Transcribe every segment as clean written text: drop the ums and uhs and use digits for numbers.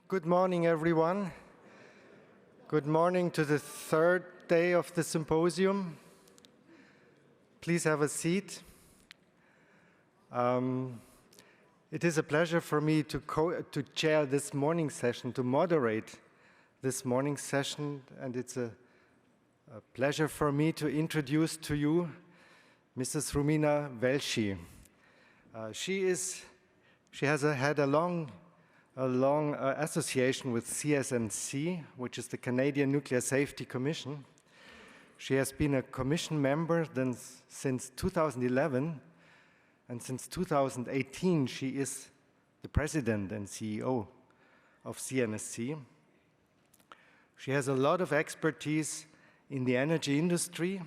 Good morning, everyone. Good morning to the third day of the symposium. Please have a seat. It is a pleasure for me to chair this morning session, to moderate this morning session, and it's a pleasure for me to introduce to you Mrs. Rumina Velshi. She has had a long association with CSNC, which is the Canadian Nuclear Safety Commission. She has been a commission member since 2011, and since 2018 she is the president and CEO of CNSC. She has a lot of expertise in the energy industry.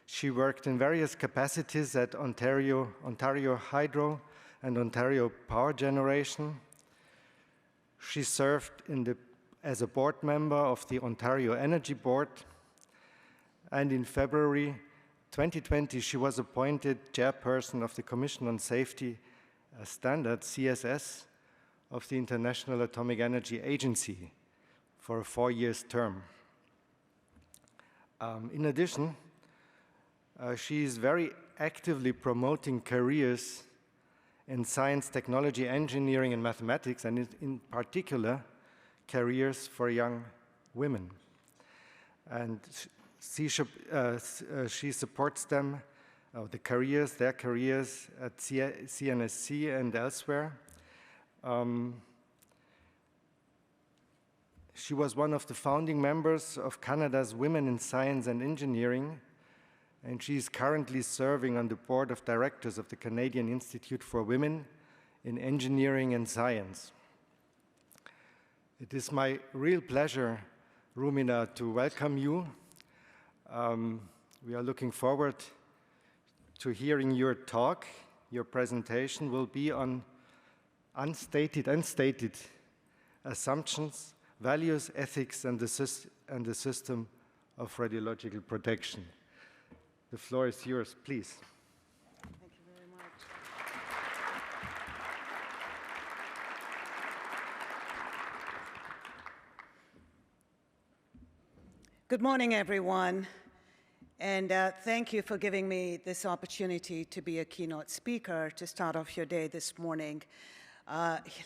She worked in various capacities at Ontario Hydro and Ontario Power Generation. She served as a board member of the Ontario Energy Board, and in February 2020 she was appointed chairperson of the Commission on Safety Standards, CSS, of the International Atomic Energy Agency for a 4-year term. In addition, she is very actively promoting careers in science, technology, engineering, and mathematics, and in particular, careers for young women. And she supports them, their careers at CNSC and elsewhere. She was one of the founding members of Canada's Women in Science and Engineering, and she is currently serving on the board of directors of the Canadian Institute for Women in Engineering and Science. It is my real pleasure, Rumina, to welcome you. We are looking forward to hearing your talk. Your presentation will be on unstated and stated assumptions, values, ethics, and the system of radiological protection. The floor is yours, please. Thank you very much. Good morning, everyone, and thank you for giving me this opportunity to be a keynote speaker to start off your day this morning.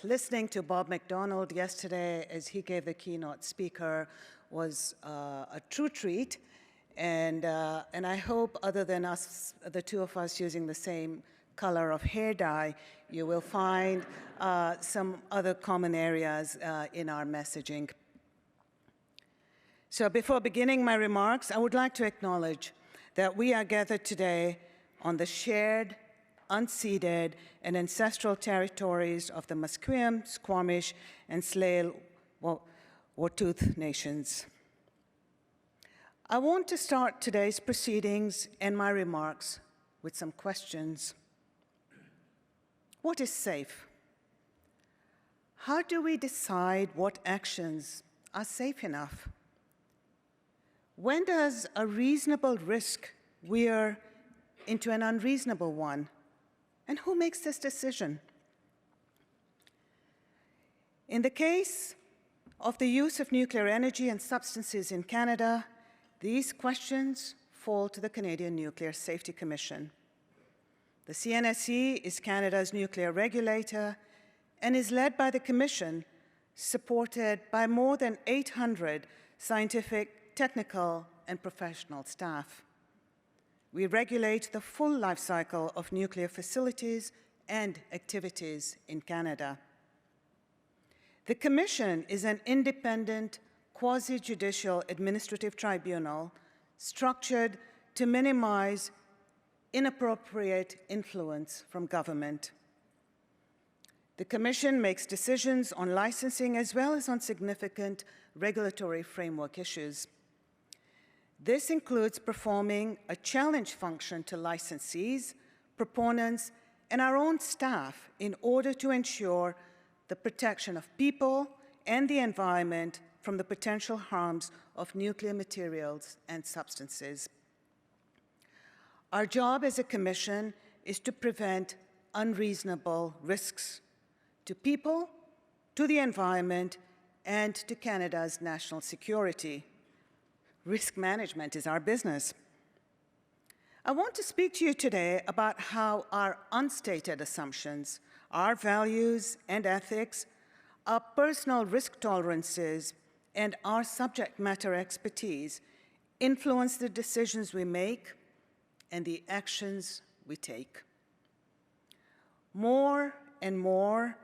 Listening to Bob McDonald yesterday as he gave the keynote speaker was a true treat. And I hope, other than us, the two of us using the same color of hair dye, you will find some other common areas in our messaging. So before beginning my remarks, I would like to acknowledge that we are gathered today on the shared, unceded, and ancestral territories of the Musqueam, Squamish, and Tsleil-Waututh nations. I want to start today's proceedings and my remarks with some questions. What is safe? How do we decide what actions are safe enough? When does a reasonable risk veer into an unreasonable one? And who makes this decision? In the case of the use of nuclear energy and substances in Canada, these questions fall to the Canadian Nuclear Safety Commission. The CNSC is Canada's nuclear regulator and is led by the Commission, supported by more than 800 scientific, technical, and professional staff. We regulate the full life cycle of nuclear facilities and activities in Canada. The Commission is an independent, quasi-judicial administrative tribunal structured to minimize inappropriate influence from government. The Commission makes decisions on licensing as well as on significant regulatory framework issues. This includes performing a challenge function to licensees, proponents, and our own staff in order to ensure the protection of people and the environment from the potential harms of nuclear materials and substances. Our job as a commission is to prevent unreasonable risks to people, to the environment, and to Canada's national security. Risk management is our business. I want to speak to you today about how our unstated assumptions, our values and ethics, our personal risk tolerances, and our subject matter expertise influence the decisions we make and the actions we take. More and more,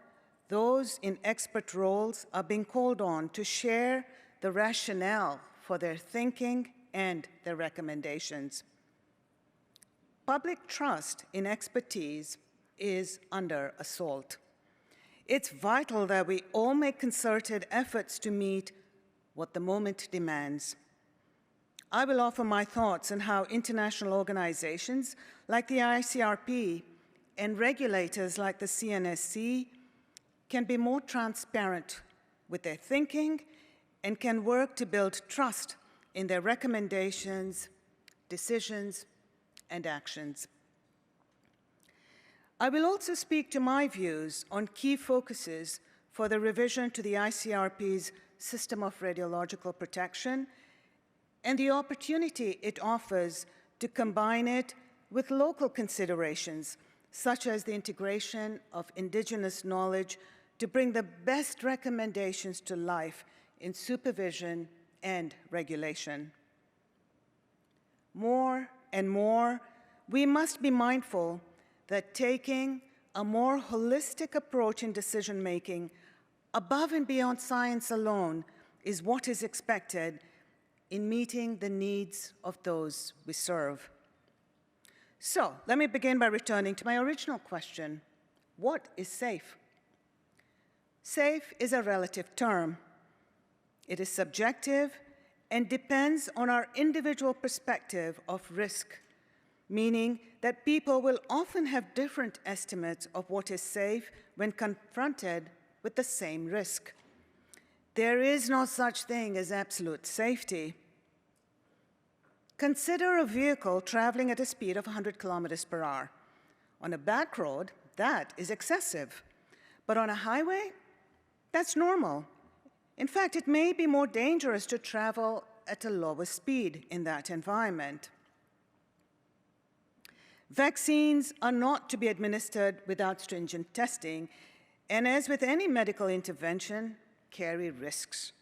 those in expert roles are being called on to share the rationale for their thinking and their recommendations. Public trust in expertise is under assault. It's vital that we all make concerted efforts to meet what the moment demands. I will offer my thoughts on how international organizations like the ICRP and regulators like the CNSC can be more transparent with their thinking and can work to build trust in their recommendations, decisions, and actions. I will also speak to my views on key focuses for the revision to the ICRP's system of radiological protection and the opportunity it offers to combine it with local considerations, such as the integration of Indigenous knowledge to bring the best recommendations to life in supervision and regulation. More and more, we must be mindful that taking a more holistic approach in decision-making above and beyond science alone is what is expected in meeting the needs of those we serve. So, let me begin by returning to my original question. What is safe? Safe is a relative term. It is subjective and depends on our individual perspective of risk, meaning that people will often have different estimates of what is safe when confronted with the same risk. There is no such thing as absolute safety. Consider a vehicle traveling at a speed of 100 kilometers per hour. On a back road, that is excessive. But on a highway, that's normal. In fact, it may be more dangerous to travel at a lower speed in that environment. Vaccines are not to be administered without stringent testing, and as with any medical intervention, carry risks.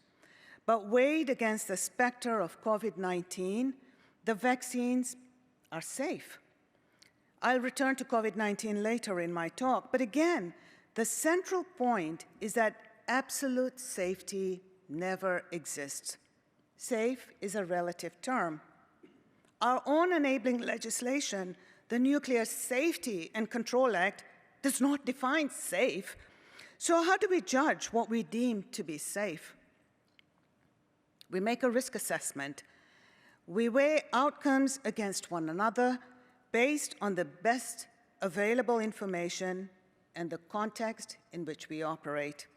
But weighed against the specter of COVID-19, the vaccines are safe. I'll return to COVID-19 later in my talk, but again, the central point is that absolute safety never exists. Safe is a relative term. Our own enabling legislation, the Nuclear Safety and Control Act, does not define safe. So how do we judge what we deem to be safe? We make a risk assessment. We weigh outcomes against one another based on the best available information and the context in which we operate.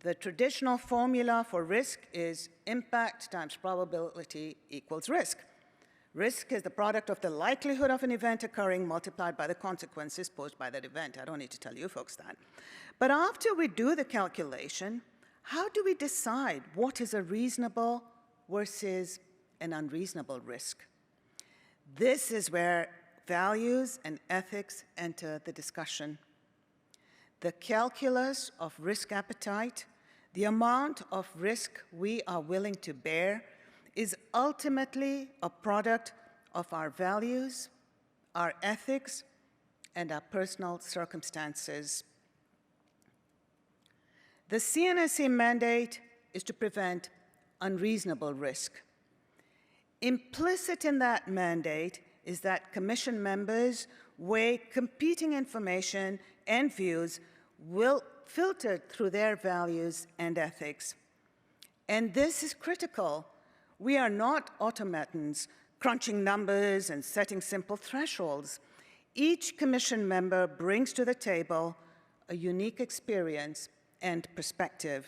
The traditional formula for risk is impact times probability equals risk. Risk is the product of the likelihood of an event occurring multiplied by the consequences posed by that event. I don't need to tell you folks that. But after we do the calculation, how do we decide what is a reasonable versus an unreasonable risk? This is where values and ethics enter the discussion. The calculus of risk appetite, the amount of risk we are willing to bear, is ultimately a product of our values, our ethics, and our personal circumstances. The CNSC mandate is to prevent unreasonable risk. Implicit in that mandate is that Commission members weigh competing information and views filtered through their values and ethics. And this is critical. We are not automatons crunching numbers and setting simple thresholds. Each Commission member brings to the table a unique experience and perspective.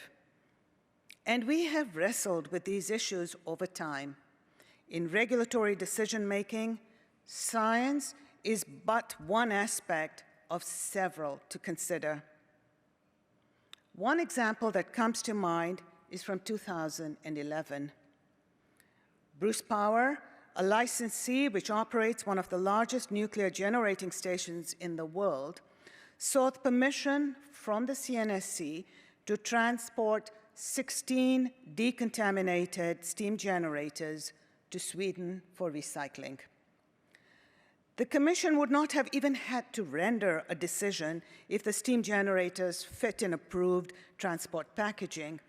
And we have wrestled with these issues over time. In regulatory decision-making, science is but one aspect of several to consider. One example that comes to mind is from 2011. Bruce Power, a licensee which operates one of the largest nuclear generating stations in the world, sought permission from the CNSC to transport 16 decontaminated steam generators to Sweden for recycling. The Commission would not have even had to render a decision if the steam generators fit in approved transport packaging,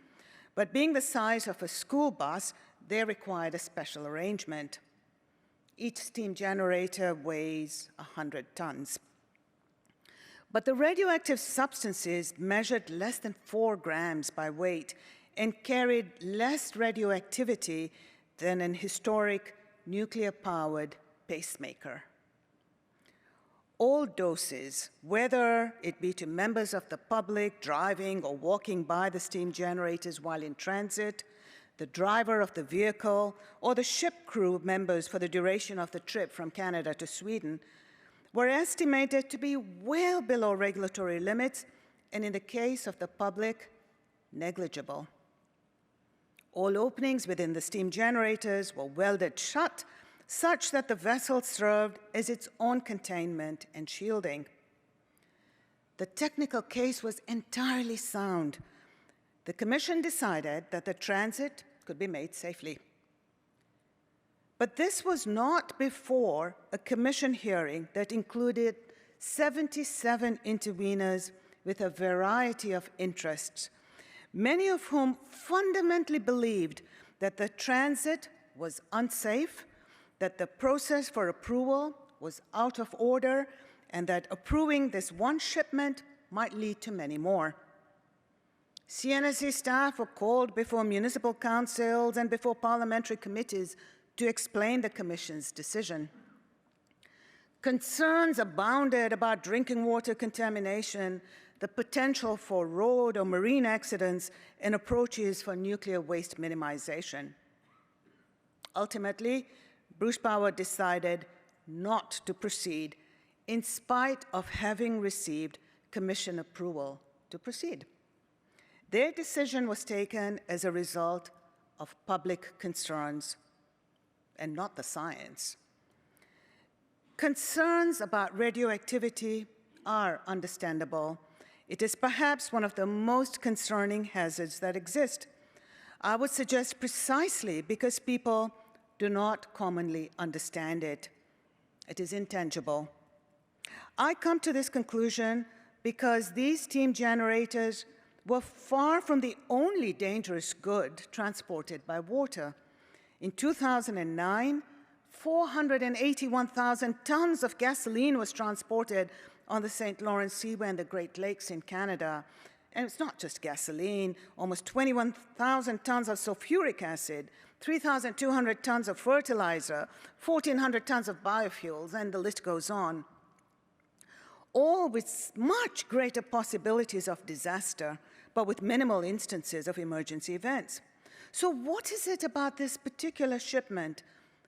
but being the size of a school bus, they required a special arrangement. Each steam generator weighs 100 tons. But the radioactive substances measured less than 4 grams by weight and carried less radioactivity than an historic nuclear-powered pacemaker. All doses, whether it be to members of the public driving or walking by the steam generators while in transit, the driver of the vehicle, or the ship crew members for the duration of the trip from Canada to Sweden, were estimated to be well below regulatory limits, and in the case of the public, negligible. All openings within the steam generators were welded shut, such that the vessel served as its own containment and shielding. The technical case was entirely sound. The Commission decided that the transit could be made safely. But this was not before a Commission hearing that included 77 interveners with a variety of interests, many of whom fundamentally believed that the transit was unsafe, that the process for approval was out of order, and that approving this one shipment might lead to many more. CNSC staff were called before municipal councils and before parliamentary committees to explain the Commission's decision. Concerns abounded about drinking water contamination, the potential for road or marine accidents, and approaches for nuclear waste minimization. Ultimately, Bruce Power decided not to proceed in spite of having received Commission approval to proceed. Their decision was taken as a result of public concerns and not the science. Concerns about radioactivity are understandable. It is perhaps one of the most concerning hazards that exist. I would suggest precisely because people do not commonly understand it. It is intangible. I come to this conclusion because these steam generators were far from the only dangerous good transported by water. In 2009, 481,000 tons of gasoline was transported on the St. Lawrence Seaway and the Great Lakes in Canada. And it's not just gasoline, almost 21,000 tons of sulfuric acid, 3,200 tons of fertilizer, 1,400 tons of biofuels, and the list goes on. All with much greater possibilities of disaster, but with minimal instances of emergency events. So what is it about this particular shipment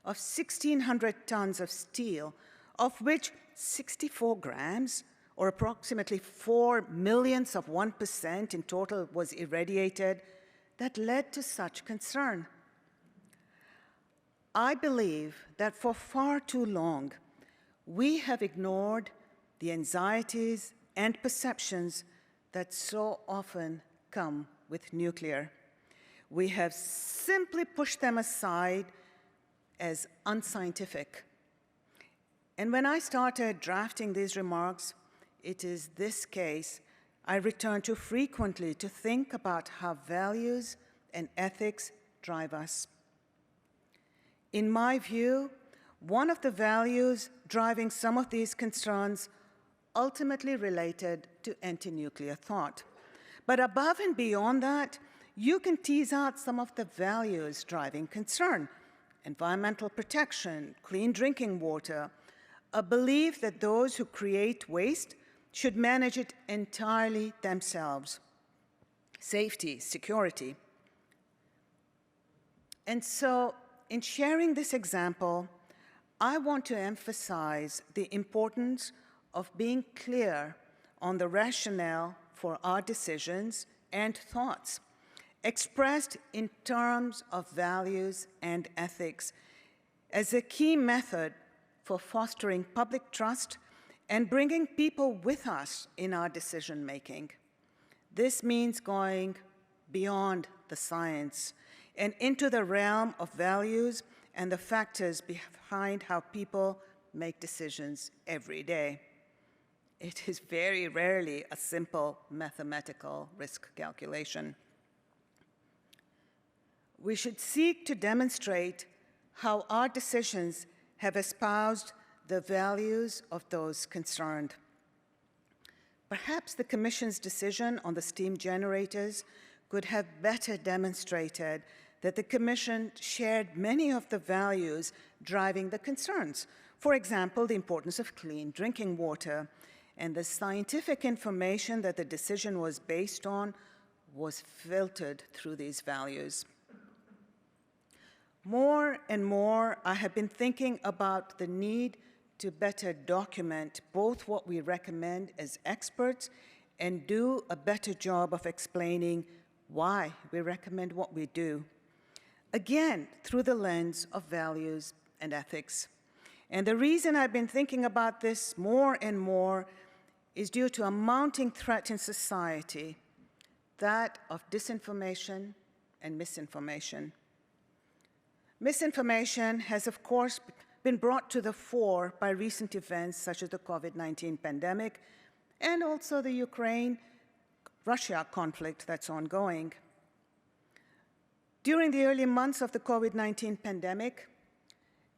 of 1,600 tons of steel, of which 64 grams, or approximately 4 millionths of 1% in total, was irradiated, that led to such concern? I believe that for far too long, we have ignored the anxieties and perceptions that so often come with nuclear. We have simply pushed them aside as unscientific. And when I started drafting these remarks, it is this case I return to frequently to think about how values and ethics drive us. In my view, one of the values driving some of these concerns ultimately related to anti-nuclear thought. But above and beyond that, you can tease out some of the values driving concern: environmental protection, clean drinking water, a belief that those who create waste should manage it entirely themselves, safety, security. And so, in sharing this example, I want to emphasize the importance of being clear on the rationale for our decisions and thoughts, expressed in terms of values and ethics, as a key method for fostering public trust and bringing people with us in our decision-making. This means going beyond the science and into the realm of values and the factors behind how people make decisions every day. It is very rarely a simple mathematical risk calculation. We should seek to demonstrate how our decisions have espoused the values of those concerned. Perhaps the Commission's decision on the steam generators could have better demonstrated that the Commission shared many of the values driving the concerns. For example, the importance of clean drinking water, and the scientific information that the decision was based on was filtered through these values. More and more, I have been thinking about the need to better document both what we recommend as experts and do a better job of explaining why we recommend what we do. Again, through the lens of values and ethics. And the reason I've been thinking about this more and more is due to a mounting threat in society, that of disinformation and misinformation. Misinformation has, of course, been brought to the fore by recent events such as the COVID-19 pandemic and also the Ukraine-Russia conflict that's ongoing. During the early months of the COVID-19 pandemic,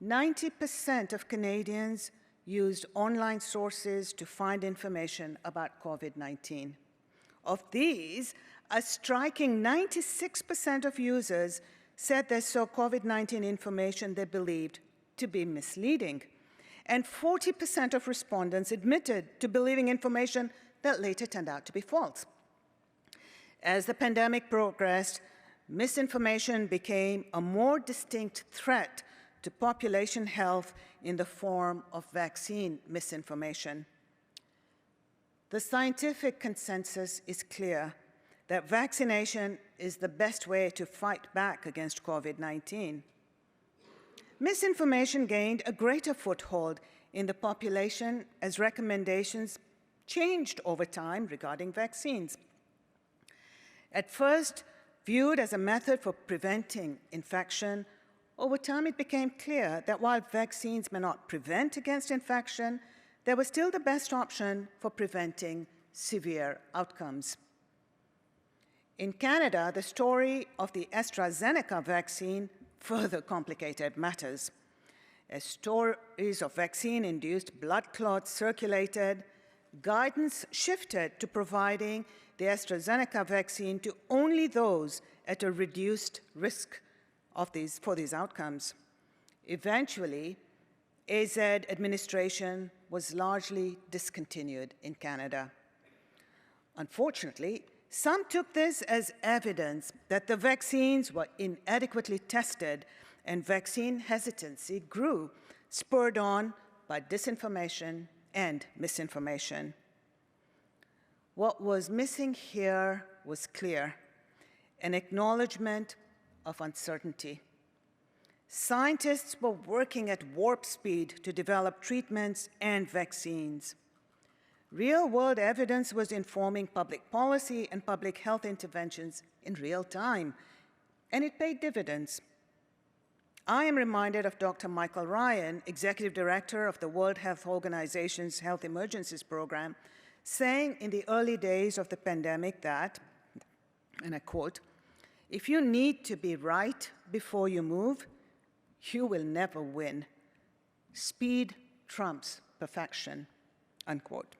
90% of Canadians used online sources to find information about COVID-19. Of these, a striking 96% of users said they saw COVID-19 information they believed to be misleading, and 40% of respondents admitted to believing information that later turned out to be false. As the pandemic progressed, misinformation became a more distinct threat to population health in the form of vaccine misinformation. The scientific consensus is clear that vaccination is the best way to fight back against COVID-19. Misinformation gained a greater foothold in the population as recommendations changed over time regarding vaccines. At first, viewed as a method for preventing infection, over time it became clear that while vaccines may not prevent against infection, they were still the best option for preventing severe outcomes. In Canada, the story of the AstraZeneca vaccine further complicated matters. As stories of vaccine-induced blood clots circulated, guidance shifted to providing the AstraZeneca vaccine to only those at a reduced risk for these outcomes. Eventually, AZ administration was largely discontinued in Canada. Unfortunately, some took this as evidence that the vaccines were inadequately tested and vaccine hesitancy grew, spurred on by disinformation and misinformation. What was missing here was clear, an acknowledgement of uncertainty. Scientists were working at warp speed to develop treatments and vaccines. Real-world evidence was informing public policy and public health interventions in real time, and it paid dividends. I am reminded of Dr. Michael Ryan, Executive Director of the World Health Organization's Health Emergencies Program, saying in the early days of the pandemic that, and I quote, "If you need to be right before you move, you will never win. Speed trumps perfection," unquote.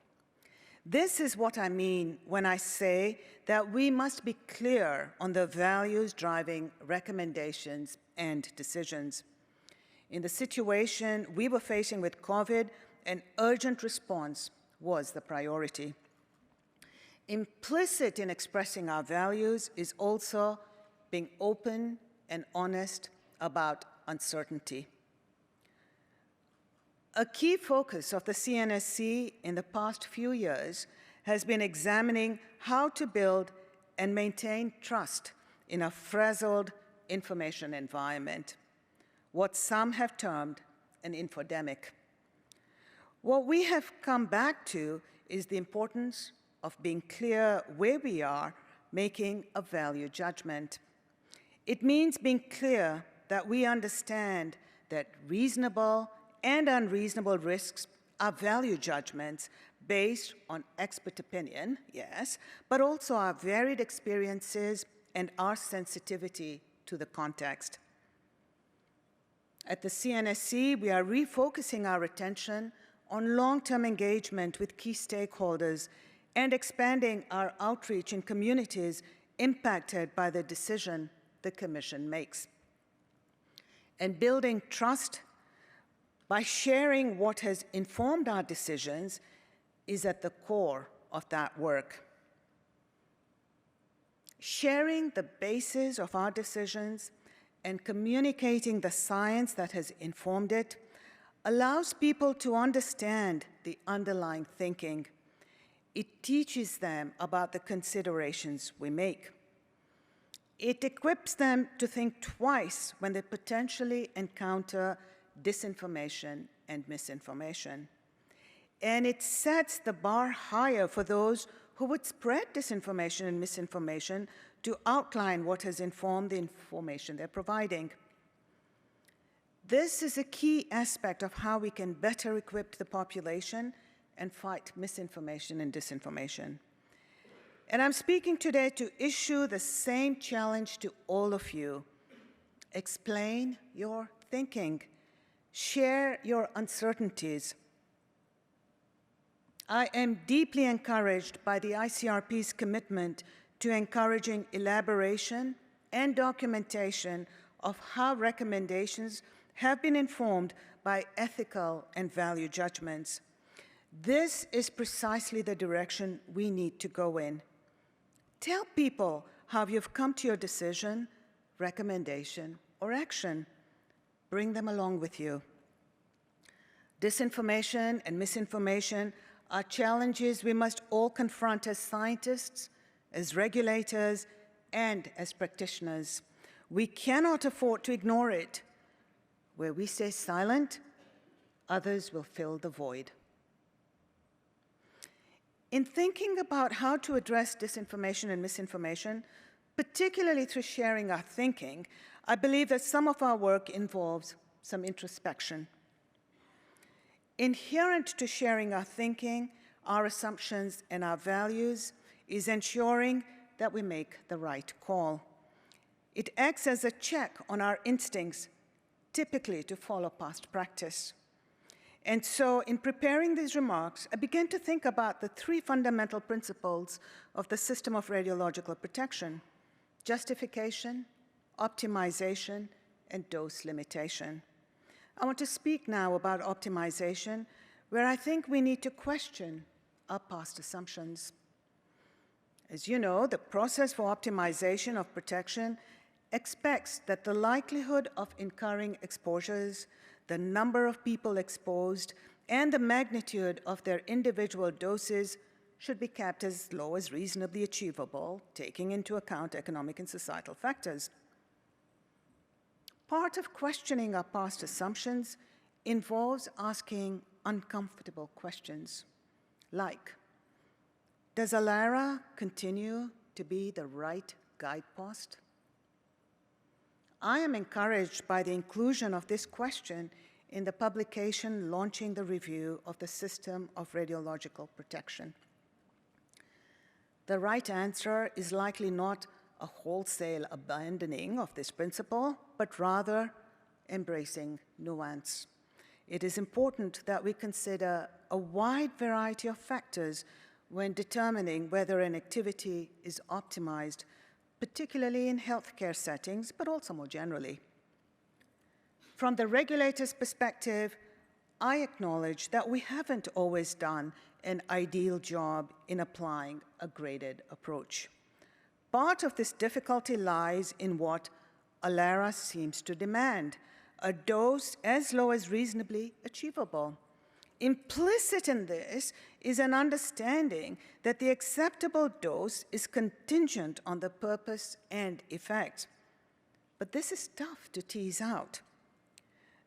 This is what I mean when I say that we must be clear on the values driving recommendations and decisions. In the situation we were facing with COVID, an urgent response was the priority. Implicit in expressing our values is also being open and honest about uncertainty. A key focus of the CNSC in the past few years has been examining how to build and maintain trust in a frazzled information environment, what some have termed an infodemic. What we have come back to is the importance of being clear where we are making a value judgment. It means being clear that we understand that reasonable and unreasonable risks are value judgments based on expert opinion, yes, but also our varied experiences and our sensitivity to the context. At the CNSC, we are refocusing our attention on long-term engagement with key stakeholders and expanding our outreach in communities impacted by the decision the Commission makes. And building trust by sharing what has informed our decisions is at the core of that work. Sharing the basis of our decisions and communicating the science that has informed it allows people to understand the underlying thinking. It teaches them about the considerations we make. It equips them to think twice when they potentially encounter disinformation and misinformation. And it sets the bar higher for those who would spread disinformation and misinformation to outline what has informed the information they're providing. This is a key aspect of how we can better equip the population and fight misinformation and disinformation. And I'm speaking today to issue the same challenge to all of you. Explain your thinking. Share your uncertainties. I am deeply encouraged by the ICRP's commitment to encouraging elaboration and documentation of how recommendations have been informed by ethical and value judgments. This is precisely the direction we need to go in. Tell people how you've come to your decision, recommendation, or action. Bring them along with you. Disinformation and misinformation are challenges we must all confront as scientists, as regulators, and as practitioners. We cannot afford to ignore it. Where we stay silent, others will fill the void. In thinking about how to address disinformation and misinformation, particularly through sharing our thinking, I believe that some of our work involves some introspection. Inherent to sharing our thinking, our assumptions, and our values is ensuring that we make the right call. It acts as a check on our instincts, typically to follow past practice. And so, in preparing these remarks, I began to think about the three fundamental principles of the system of radiological protection: justification, optimization, and dose limitation. I want to speak now about optimization, where I think we need to question our past assumptions. As you know, the process for optimization of protection expects that the likelihood of incurring exposures, the number of people exposed, and the magnitude of their individual doses should be kept as low as reasonably achievable, taking into account economic and societal factors. Part of questioning our past assumptions involves asking uncomfortable questions, like, does ALARA continue to be the right guidepost? I am encouraged by the inclusion of this question in the publication launching the review of the system of radiological protection. The right answer is likely not a wholesale abandoning of this principle, but rather embracing nuance. It is important that we consider a wide variety of factors when determining whether an activity is optimized, particularly in healthcare settings, but also more generally. From the regulator's perspective, I acknowledge that we haven't always done an ideal job in applying a graded approach. Part of this difficulty lies in what ALARA seems to demand, a dose as low as reasonably achievable. Implicit in this is an understanding that the acceptable dose is contingent on the purpose and effect. But this is tough to tease out.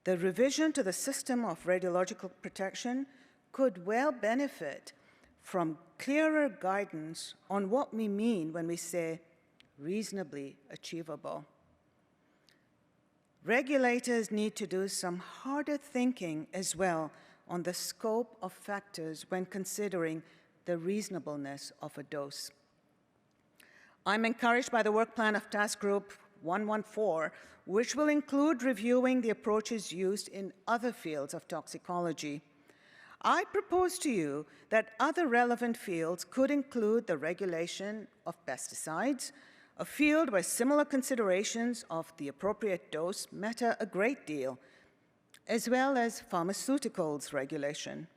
The revision to the system of radiological protection could well benefit from clearer guidance on what we mean when we say reasonably achievable. Regulators need to do some harder thinking as well on the scope of factors when considering the reasonableness of a dose. I'm encouraged by the work plan of Task Group 114, which will include reviewing the approaches used in other fields of toxicology. I propose to you that other relevant fields could include the regulation of pesticides, a field where similar considerations of the appropriate dose matter a great deal, as well as pharmaceuticals regulation.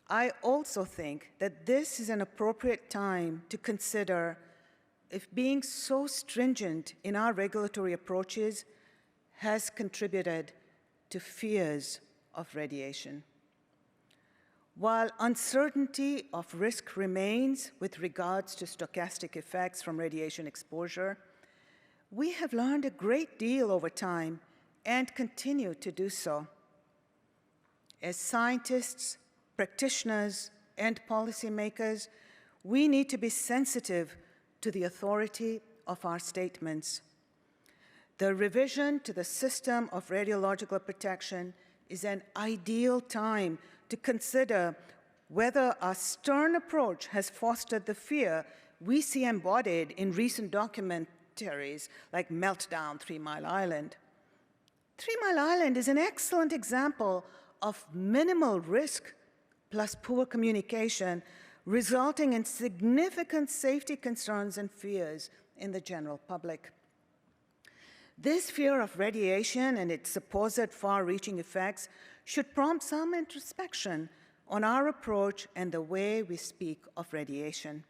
I also think that this is an appropriate time to consider if being so stringent in our regulatory approaches has contributed to fears of radiation. While uncertainty of risk remains with regards to stochastic effects from radiation exposure, we have learned a great deal over time and continue to do so. As scientists, practitioners, and policymakers, we need to be sensitive to the authority of our statements. The revision to the system of radiological protection is an ideal time to consider whether our stern approach has fostered the fear we see embodied in recent documentaries like Meltdown, 3 Mile Island. 3 Mile Island is an excellent example of minimal risk plus poor communication resulting in significant safety concerns and fears in the general public. This fear of radiation and its supposed far-reaching effects should prompt some introspection on our approach and the way we speak of radiation.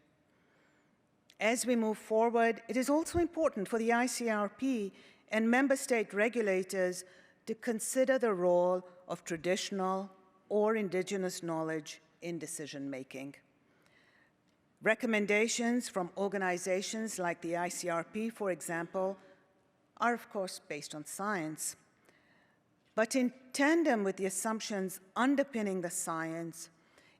As we move forward, it is also important for the ICRP and member state regulators to consider the role of traditional or indigenous knowledge in decision-making. Recommendations from organizations like the ICRP, for example, are of course based on science. But in tandem with the assumptions underpinning the science,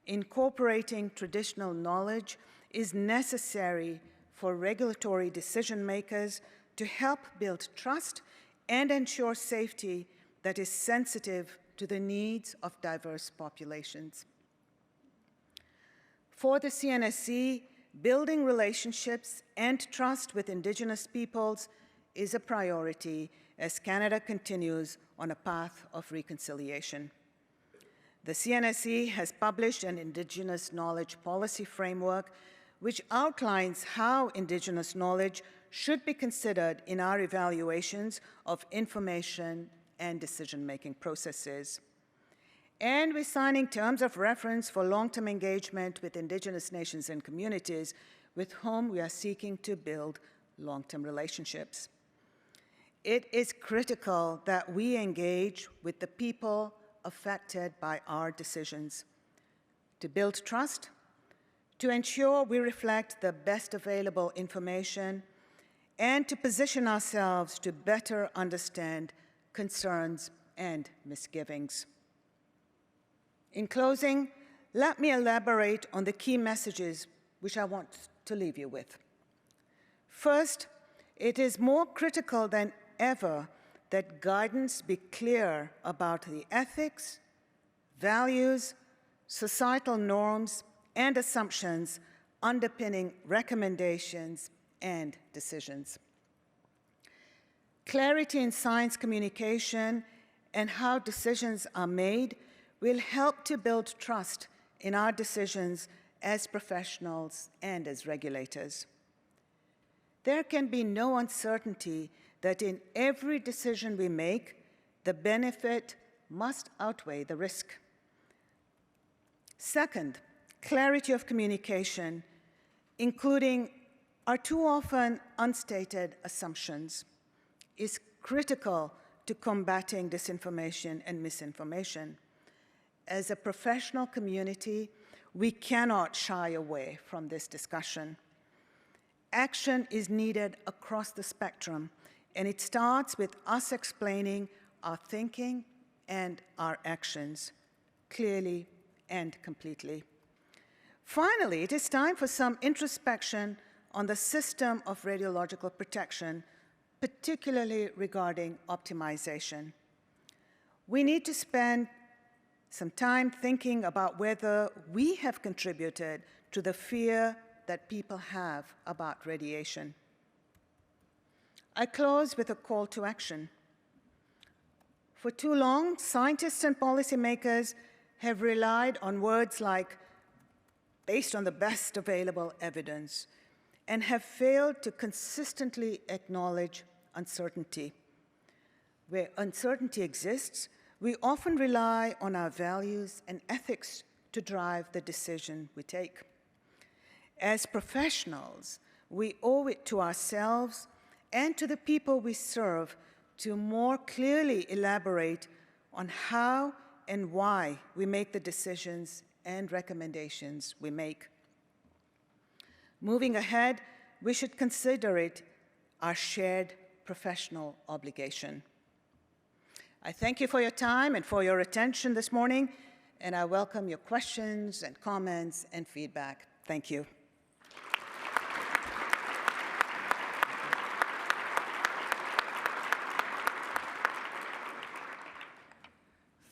incorporating traditional knowledge is necessary for regulatory decision makers to help build trust and ensure safety that is sensitive to the needs of diverse populations. For the CNSC, building relationships and trust with Indigenous peoples is a priority as Canada continues on a path of reconciliation. The CNSC has published an Indigenous Knowledge Policy Framework which outlines how Indigenous knowledge should be considered in our evaluations of information and decision-making processes. And we're signing terms of reference for long-term engagement with Indigenous nations and communities with whom we are seeking to build long-term relationships. It is critical that we engage with the people affected by our decisions to build trust, to ensure we reflect the best available information, and to position ourselves to better understand concerns and misgivings. In closing, let me elaborate on the key messages which I want to leave you with. First, it is more critical than ever that guidance be clear about the ethics, values, societal norms, and assumptions underpinning recommendations and decisions. Clarity in science communication and how decisions are made will help to build trust in our decisions as professionals and as regulators. There can be no uncertainty that in every decision we make, the benefit must outweigh the risk. Second, clarity of communication, including our too often unstated assumptions, is critical to combating disinformation and misinformation. As a professional community, we cannot shy away from this discussion. Action is needed across the spectrum, and it starts with us explaining our thinking and our actions clearly and completely. Finally, it is time for some introspection on the system of radiological protection, particularly regarding optimization. We need to spend some time thinking about whether we have contributed to the fear that people have about radiation. I close with a call to action. For too long, scientists and policymakers have relied on words like based on the best available evidence and have failed to consistently acknowledge uncertainty. Where uncertainty exists, we often rely on our values and ethics to drive the decision we take. As professionals, we owe it to ourselves and to the people we serve to more clearly elaborate on how and why we make the decisions and recommendations we make. Moving ahead, we should consider it our shared professional obligation. I thank you for your time and for your attention this morning, and I welcome your questions and comments and feedback. Thank you.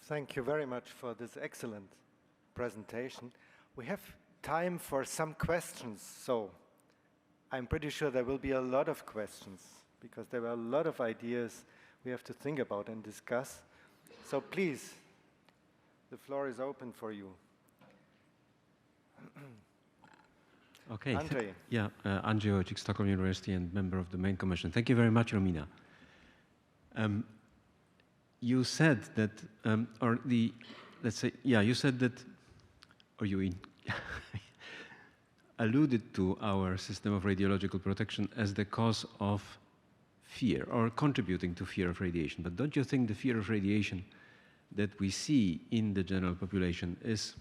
Thank you very much for this excellent presentation. We have time for some questions, so I'm pretty sure there will be a lot of questions because there are a lot of ideas we have to think about and discuss. So please, the floor is open for you. Okay. Andrzej. Yeah, Andrzej Wojcik, Stockholm University and member of the main commission. Thank you very much, Rumina. You said that, you said that, or you alluded to our system of radiological protection as the cause of fear or contributing to fear of radiation. But don't you think the fear of radiation that we see in the general population is,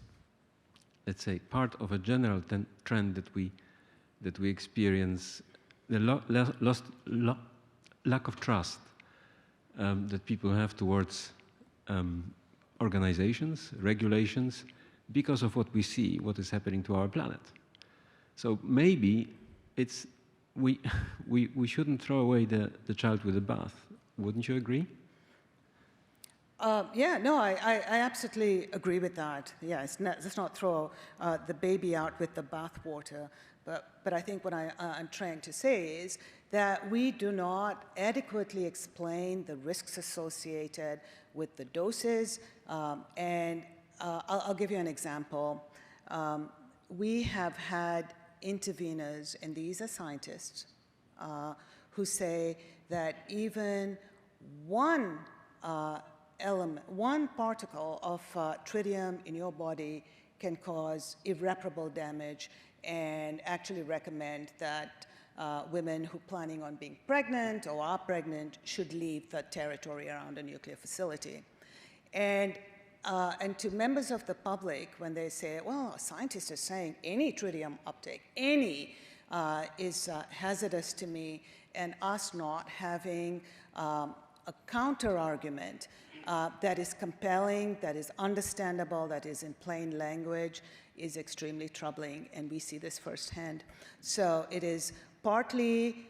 let's say, part of a general trend that we experience, the lack of trust that people have towards organizations, regulations, because of what we see, what is happening to our planet. So maybe it's we shouldn't throw away the child with the bath. Wouldn't you agree? Yeah, no, I absolutely agree with that. Yeah, let's not throw the baby out with the bathwater. But I think what I'm trying to say is that we do not adequately explain the risks associated with the doses. And I'll give you an example. We have had interveners, and these are scientists, who say that even one particle of tritium in your body can cause irreparable damage, and actually recommend that women who are planning on being pregnant or are pregnant should leave the territory around a nuclear facility. And to members of the public, when they say, well, a scientist is saying any tritium uptake, any is hazardous to me, and us not having a counter-argument that is compelling, that is understandable, that is in plain language, is extremely troubling, and we see this firsthand. So it is partly,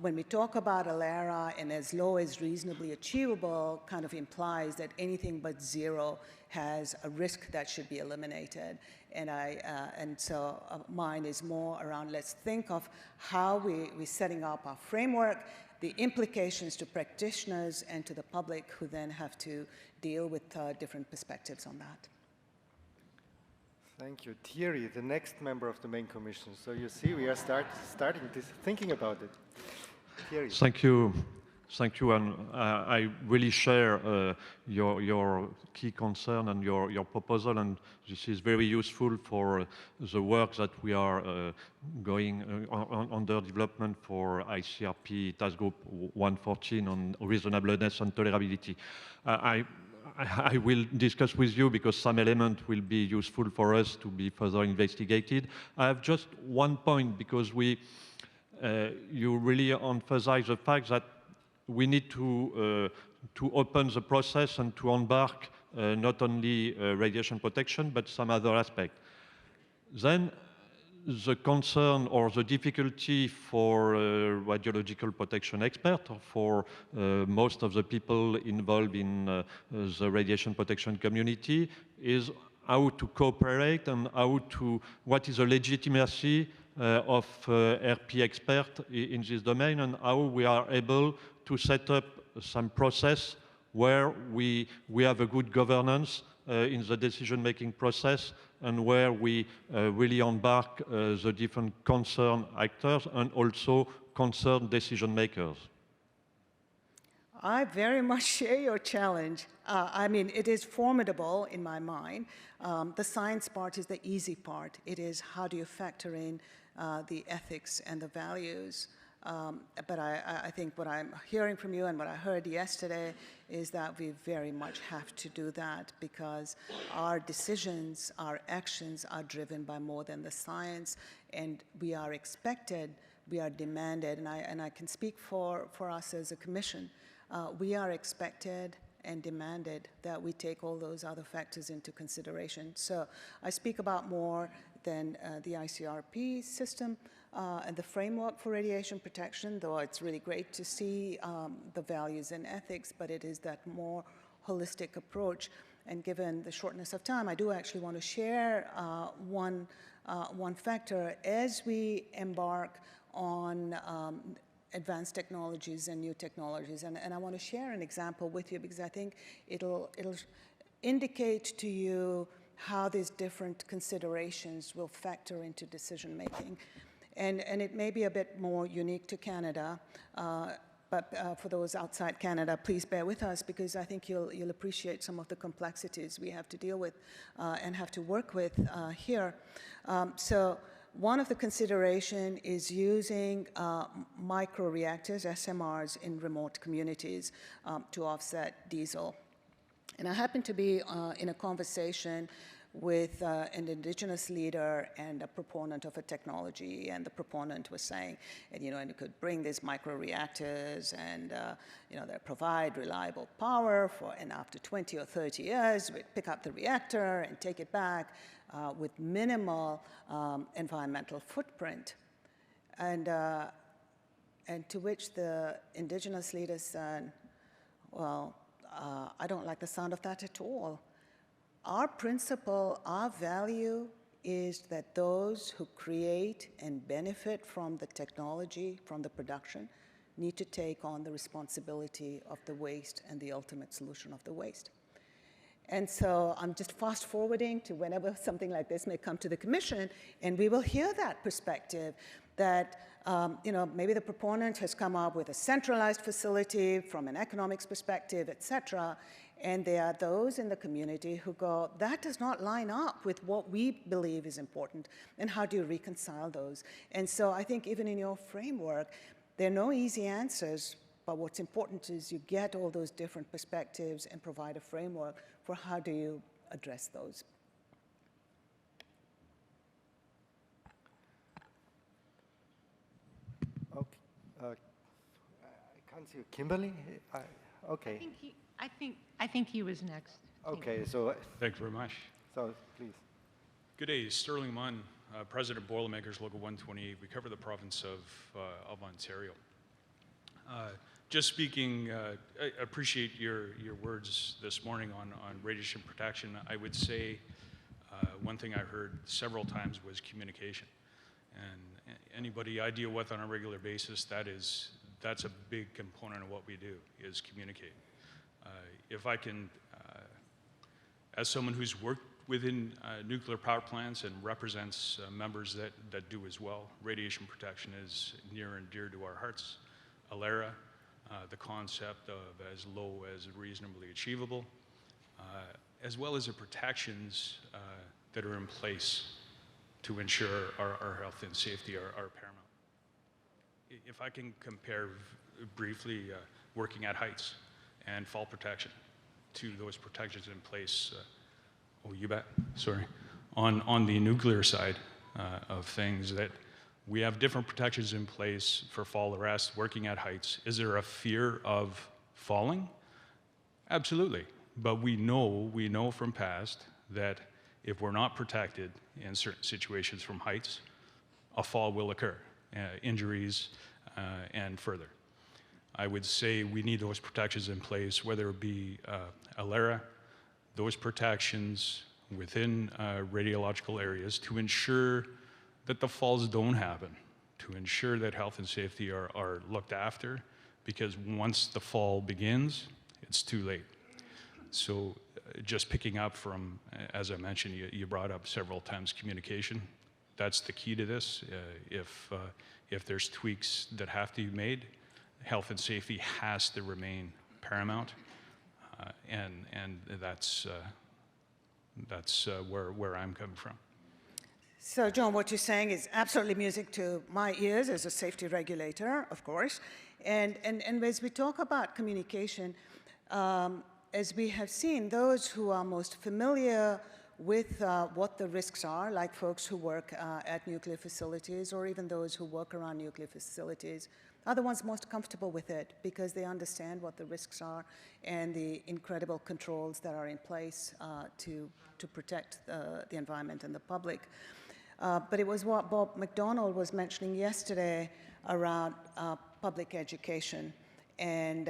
when we talk about ALERA and as low as reasonably achievable, kind of implies that anything but zero has a risk that should be eliminated. And so mine is more around, let's think of how we're setting up our framework, the implications to practitioners and to the public who then have to deal with different perspectives on that. Thank you. Thierry, the next member of the main commission. So you see, we are starting this, thinking about it. Thierry. Thank you, Thank you, and I really share your key concern and your proposal, and this is very useful for the work that we are going under development for ICRP Task Group 114 on reasonableness and tolerability. I will discuss with you because some element will be useful for us to be further investigated. I have just one point because you really emphasize the fact that we need to open the process and to embark not only radiation protection, but some other aspect. Then the concern or the difficulty for radiological protection expert, or for most of the people involved in the radiation protection community, is how to cooperate and what is the legitimacy of RP expert in this domain, and how we are able to set up some process where we have a good governance in the decision-making process, and where we really embark the different concerned actors and also concerned decision makers. I very much share your challenge. I mean, it is formidable in my mind. The science part is the easy part. It is how do you factor in the ethics and the values. But I think what I'm hearing from you and what I heard yesterday is that we very much have to do that, because our decisions, our actions are driven by more than the science, and we are expected, we are demanded, and I can speak for us as a commission, we are expected and demanded that we take all those other factors into consideration. So I speak about more than the ICRP system and the framework for radiation protection, though it's really great to see the values and ethics, but it is that more holistic approach. And given the shortness of time, I do actually want to share one factor as we embark on advanced technologies and new technologies. And I want to share an example with you, because I think it'll indicate to you how these different considerations will factor into decision making. And it may be a bit more unique to Canada, but for those outside Canada, please bear with us, because I think you'll appreciate some of the complexities we have to deal with and have to work with here. So one of the consideration is using microreactors, SMRs, in remote communities to offset diesel. And I happened to be in a conversation with an indigenous leader and a proponent of a technology, and the proponent was saying, and you could bring these microreactors, and they provide reliable power and after 20 or 30 years, we'd pick up the reactor and take it back with minimal environmental footprint. And to which the indigenous leader said, well, I don't like the sound of that at all. Our principle, our value is that those who create and benefit from the technology, from the production, need to take on the responsibility of the waste and the ultimate solution of the waste. And so I'm just fast forwarding to whenever something like this may come to the commission, and we will hear that perspective that maybe the proponent has come up with a centralized facility from an economics perspective, et cetera, and there are those in the community who go, that does not line up with what we believe is important, and how do you reconcile those? And so I think even in your framework, there are no easy answers, but what's important is you get all those different perspectives and provide a framework for how do you address those. Okay. I can't see you. Kimberly? Okay. I think he was next. Okay, so Thanks very much. so please. Good day, Sterling Munn, President Boilermakers Local 128. We cover the province of Ontario. Just speaking, I appreciate your words this morning on radiation protection. I would say one thing I heard several times was communication. And anybody I deal with on a regular basis, that's a big component of what we do, is communicate. If I can, as someone who's worked within nuclear power plants and represents members that do as well, radiation protection is near and dear to our hearts. ALERA, the concept of as low as reasonably achievable, as well as the protections that are in place to ensure our health and safety are paramount. If I can compare briefly working at heights and fall protection to those protections in place, oh, you bet, sorry, on the nuclear side of things, that we have different protections in place for fall arrest, working at heights. Is there a fear of falling? Absolutely. But we know from past that if we're not protected in certain situations from heights, a fall will occur, injuries and further. I would say we need those protections in place, whether it be ALERA, those protections within radiological areas to ensure that the falls don't happen, to ensure that health and safety are looked after, because once the fall begins, it's too late. So just picking up from, as I mentioned, you brought up several times communication. That's the key to this. If there's tweaks that have to be made, health and safety has to remain paramount, and that's where I'm coming from. So, John, what you're saying is absolutely music to my ears as a safety regulator, of course. And as we talk about communication, as we have seen, those who are most familiar with what the risks are, like folks who work at nuclear facilities or even those who work around nuclear facilities, are the ones most comfortable with it because they understand what the risks are and the incredible controls that are in place to protect the environment and the public. But it was what Bob McDonald was mentioning yesterday around public education. And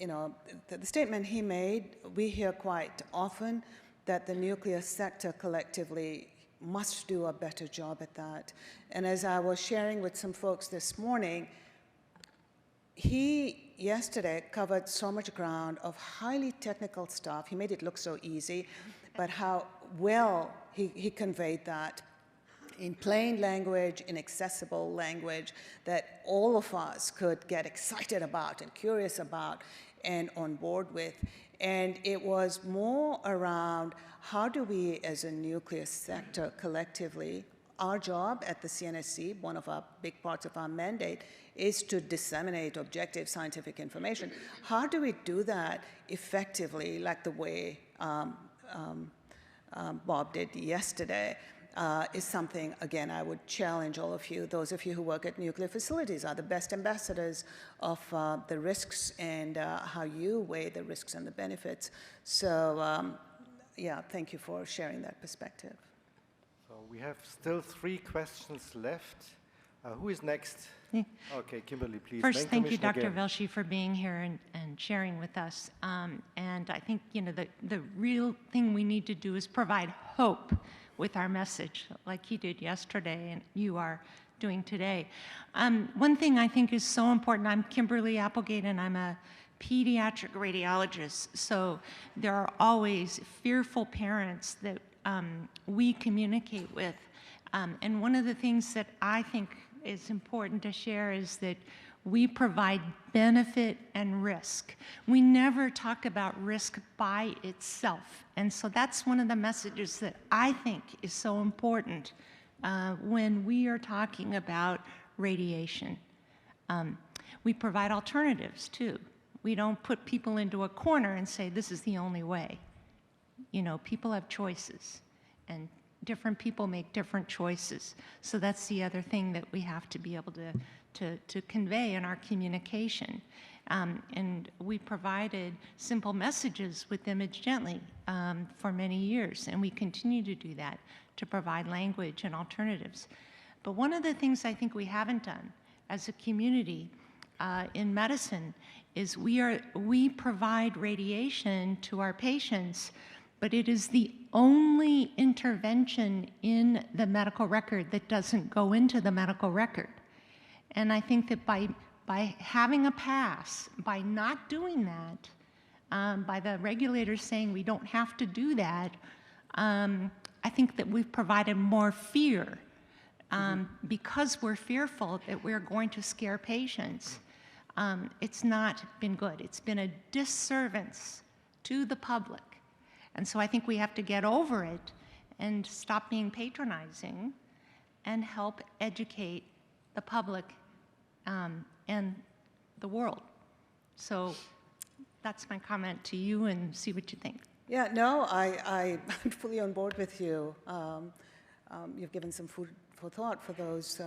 you know, the statement he made, we hear quite often that the nuclear sector collectively must do a better job at that. And as I was sharing with some folks this morning, he yesterday covered so much ground of highly technical stuff. He made it look so easy, but how well he conveyed that in plain language, in accessible language, that all of us could get excited about and curious about and on board with. And it was more around how do we as a nuclear sector collectively, our job at the CNSC, one of our big parts of our mandate, is to disseminate objective scientific information. How do we do that effectively, like the way Bob did yesterday? Is something, again, I would challenge all of you, those of you who work at nuclear facilities are the best ambassadors of the risks and how you weigh the risks and the benefits. So, yeah, thank you for sharing that perspective. So we have still 3 questions left. Who is next? Okay, Kimberly, please. First, thank you, Dr. Velshi, for being here and sharing with us. And I think, you know, the real thing we need to do is provide hope with our message, like he did yesterday and you are doing today. One thing I think is so important, I'm Kimberly Applegate and I'm a pediatric radiologist, so there are always fearful parents that we communicate with. And one of the things that I think is important to share is that we provide benefit and risk. We never talk about risk by itself. And so that's one of the messages that I think is so important when we are talking about radiation. We provide alternatives too. We don't put people into a corner and say, this is the only way. You know, people have choices and different people make different choices. So that's the other thing that we have to be able to convey in our communication. And we provided simple messages with Image Gently for many years, and we continue to do that, to provide language and alternatives. But one of the things I think we haven't done as a community in medicine is we provide radiation to our patients, but it is the only intervention in the medical record that doesn't go into the medical record. And I think that by having a pass, by not doing that, by the regulators saying we don't have to do that, I think that we've provided more fear because we're fearful that we're going to scare patients. it's not been good. It's been a disservice to the public. And so I think we have to get over it and stop being patronizing and help educate the public and the world. So that's my comment to you, and see what you think. Yeah, no, I'm fully on board with you. You've given some food for thought for those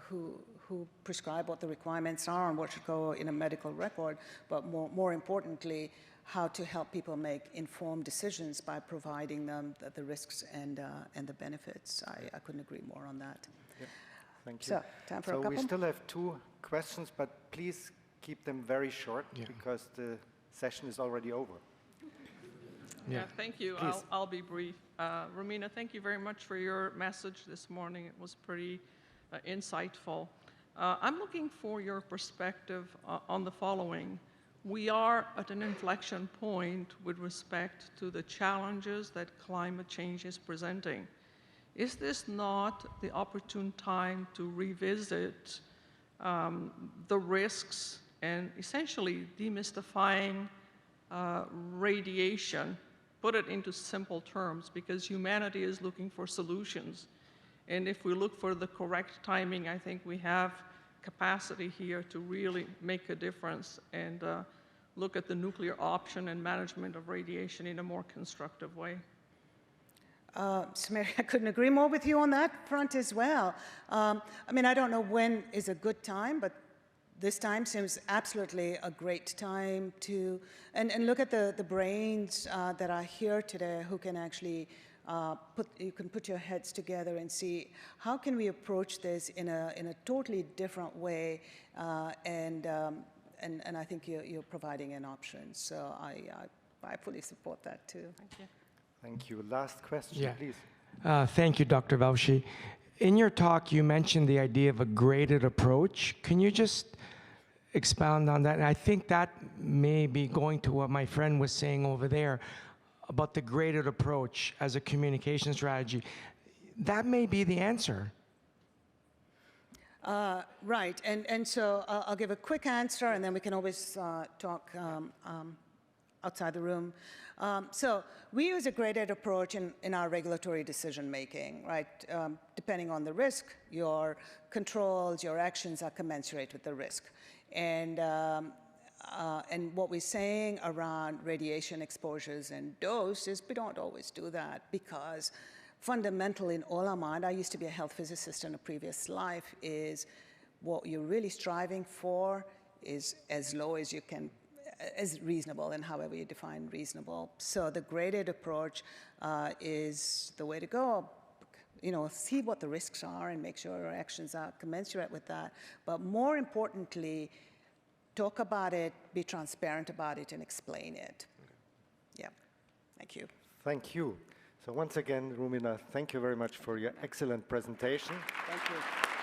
who prescribe what the requirements are and what should go in a medical record, but more importantly, how to help people make informed decisions by providing them the risks and the benefits. I couldn't agree more on that. Yep. Thank you. So, time for a couple? We still have 2 questions, but please keep them very short because the session is already over. Yeah, thank you. I'll be brief. Rumina, thank you very much for your message this morning. It was pretty insightful. I'm looking for your perspective on the following. We are at an inflection point with respect to the challenges that climate change is presenting. Is this not the opportune time to revisit the risks and essentially demystifying radiation, put it into simple terms, because humanity is looking for solutions. And if we look for the correct timing, I think we have capacity here to really make a difference and look at the nuclear option and management of radiation in a more constructive way. So Mary, I couldn't agree more with you on that front as well. I mean, I don't know when is a good time, but this time seems absolutely a great time to, and look at the brains that are here today who can actually you can put your heads together and see how can we approach this in a totally different way, and I think you're providing an option. So I fully support that too. Thank you. Thank you. Last question, please. Thank you, Dr. Velshi. In your talk, you mentioned the idea of a graded approach. Can you just expound on that? And I think that may be going to what my friend was saying over there about the graded approach as a communication strategy. That may be the answer. Right, and so I'll give a quick answer, and then we can always talk outside the room. So we use a graded approach in our regulatory decision making, right? Depending on the risk, your controls, your actions are commensurate with the risk. And what we're saying around radiation exposures and dose is we don't always do that, because fundamental in all our mind, I used to be a health physicist in a previous life, is what you're really striving for is as low as you can, as reasonable, and however you define reasonable. So the graded approach is the way to go. You know, see what the risks are and make sure our actions are commensurate with that. But more importantly, talk about it, be transparent about it, and explain it. Okay. Yeah, thank you. Thank you. So once again, Rumina, thank you very much for your excellent presentation. Thank you.